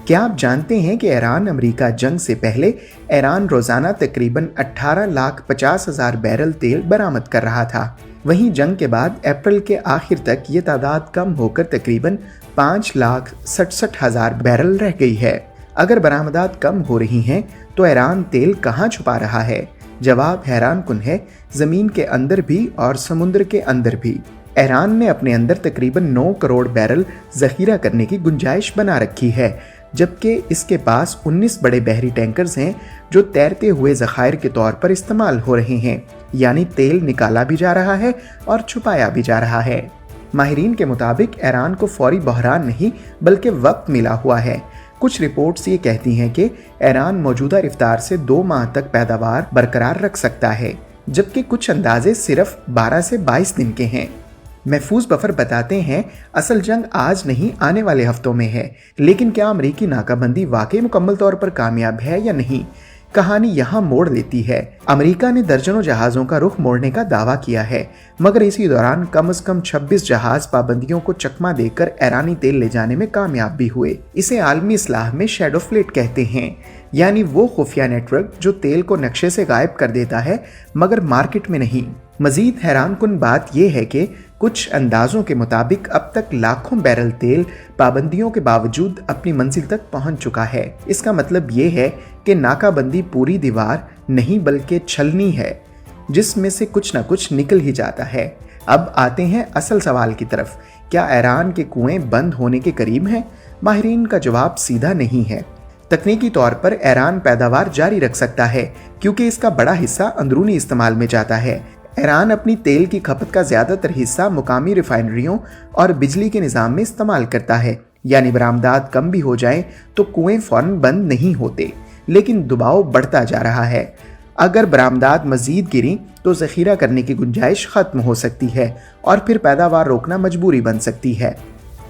क्या आप जानते हैं कि ईरान अमेरिका जंग से पहले ईरान रोजाना तकरीबन 18,50,000 बैरल तेल बरामद कर रहा था। वहीं जंग के बाद अप्रैल के आखिर तक ये तादाद कम होकर तकरीबन 5,67,000 बैरल रह गई है। अगर बरामदात कम हो रही हैं तो ईरान तेल कहाँ छुपा रहा है? जवाब हैरानकुन है, जमीन के अंदर भी और समुद्र के अंदर भी। ईरान ने अपने अंदर तकरीबन 9 करोड़ बैरल जखीरा करने की गुंजाइश बना रखी है, जबकि इसके पास 19 बड़े बहरी टैंकर्स हैं जो तैरते हुए ज़खायर के तौर पर इस्तेमाल हो रहे हैं, यानी तेल निकाला भी जा रहा है और छुपाया भी जा रहा है। माहिरीन के मुताबिक ईरान को फौरी बहरान नहीं बल्कि वक्त मिला हुआ है। कुछ रिपोर्ट्स ये कहती हैं कि ईरान मौजूदा रफ्तार से 2 माह तक पैदावार बरकरार रख सकता है, जबकि कुछ अंदाजे सिर्फ 12 से 22 दिन के हैं। महफूज बफर बताते हैं असल जंग आज नहीं आने वाले हफ्तों में है, लेकिन क्या अमेरिकी नाकाबंदी वाकई मुकम्मल तौर पर कामयाब है या नहीं? कहानी यहाँ मोड़ लेती है। अमेरिका ने दर्जनों जहाज़ों का रुख मोड़ने का दावा किया है, मगर इसी दौरान कम से कम 26 जहाज पाबंदियों को चकमा देकर ईरानी तेल ले जाने में कामयाब भी हुए। इसे आलमी इस्लाह में शैडो फ्लीट कहते हैं, यानी वो खुफिया नेटवर्क जो तेल को नक्शे से गायब कर देता है मगर मार्केट में नहीं। मजीद हैरानकुन बात यह है कि कुछ अंदाजों के मुताबिक अब तक लाखों बैरल तेल पाबंदियों के बावजूद अपनी मंजिल तक पहुंच चुका है। इसका मतलब ये है कि नाकाबंदी पूरी दीवार नहीं बल्कि छलनी है, जिसमें से कुछ न कुछ निकल ही जाता है। अब आते हैं असल सवाल की तरफ, क्या ईरान के कुएं बंद होने के करीब हैं? माहिरीन का जवाब सीधा नहीं है। तकनीकी तौर पर ईरान पैदावार जारी रख सकता है क्योंकि इसका बड़ा हिस्सा अंदरूनी इस्तेमाल में जाता है। ईरान अपनी तेल की खपत का ज्यादातर हिस्सा मुकामी रिफाइनरियों और बिजली के निज़ाम में इस्तेमाल करता है, यानी बरामदात कम भी हो जाएं तो कुएं फौरन बंद नहीं होते, लेकिन दबाव बढ़ता जा रहा है। अगर बरामदात मजीद गिरी तो ज़खीरा करने की गुंजाइश खत्म हो सकती है और फिर पैदावार रोकना मजबूरी बन सकती है।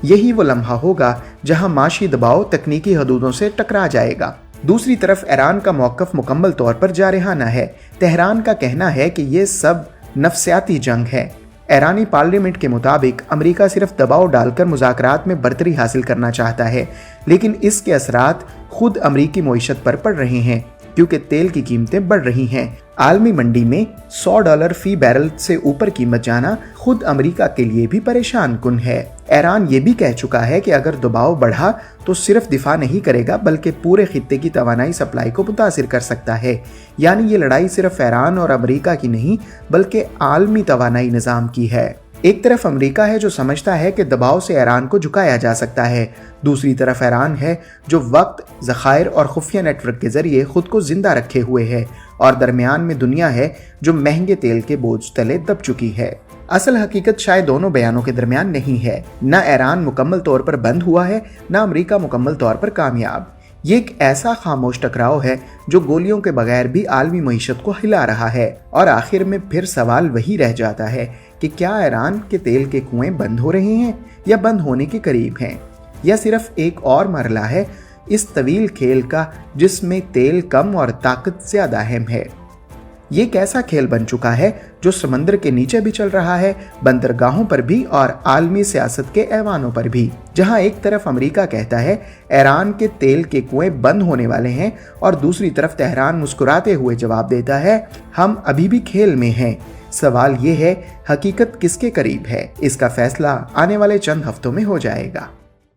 यही वो लम्हा होगा जहां माशी दबाव तकनीकी हदूदों से टकरा जाएगा। दूसरी तरफ ईरान का मौक़िफ़ मुकम्मल तौर पर जारहाना है। तेहरान का कहना है कि ये सब नफसियाती जंग है। ईरानी पार्लियामेंट के मुताबिक अमेरिका सिर्फ दबाव डालकर मुज़ाकरात में बढ़तरी हासिल करना चाहता है, लेकिन इसके असरात खुद अमेरिकी मईशत पर पड़ रहे हैं क्योंकि तेल की कीमतें बढ़ रही हैं। आलमी मंडी में $100 फी बैरल से ऊपर कीमत जाना खुद अमेरिका के लिए भी परेशान कुन है। ईरान ये भी कह चुका है कि अगर दबाव बढ़ा तो सिर्फ दिफा नहीं करेगा बल्कि पूरे खित्ते की तवानाई सप्लाई को मुतासिर कर सकता है, यानी ये लड़ाई सिर्फ ईरान और अमेरिका की नहीं बल्कि आलमी तवानाई निज़ाम की है। एक तरफ अमेरिका है जो समझता है कि दबाव से ईरान को झुकाया जा सकता है, दूसरी तरफ ईरान है जो वक्त, ज़खायर और खुफिया नेटवर्क के जरिए खुद को जिंदा रखे हुए है, और दरमियान में दुनिया है जो महंगे तेल के बोझ तले दब चुकी है। असल हकीकत शायद दोनों बयानों के दरमियान नहीं है। न ईरान मुकम्मल तौर पर बंद हुआ है, न अमेरिका मुकम्मल तौर पर कामयाब। ये एक ऐसा खामोश टकराव है जो गोलियों के बगैर भी आलमी मईशत को हिला रहा है। और आखिर में फिर सवाल वही रह जाता है कि क्या ईरान के तेल के कुएं बंद हो रहे हैं या बंद होने के करीब हैं, या सिर्फ एक और मरला है इस तवील खेल का जिसमें तेल कम और ताकत ज्यादा अहम है। ये एक ऐसा खेल बन चुका है जो समंदर के नीचे भी चल रहा है, बंदरगाहों पर भी और आलमी सियासत के ऐवानों पर भी, जहां एक तरफ अमेरिका कहता है ईरान के तेल के कुएं बंद होने वाले हैं और दूसरी तरफ तेहरान मुस्कुराते हुए जवाब देता है हम अभी भी खेल में हैं। सवाल ये है हकीकत किसके करीब है? इसका फैसला आने वाले चंद हफ्तों में हो जाएगा।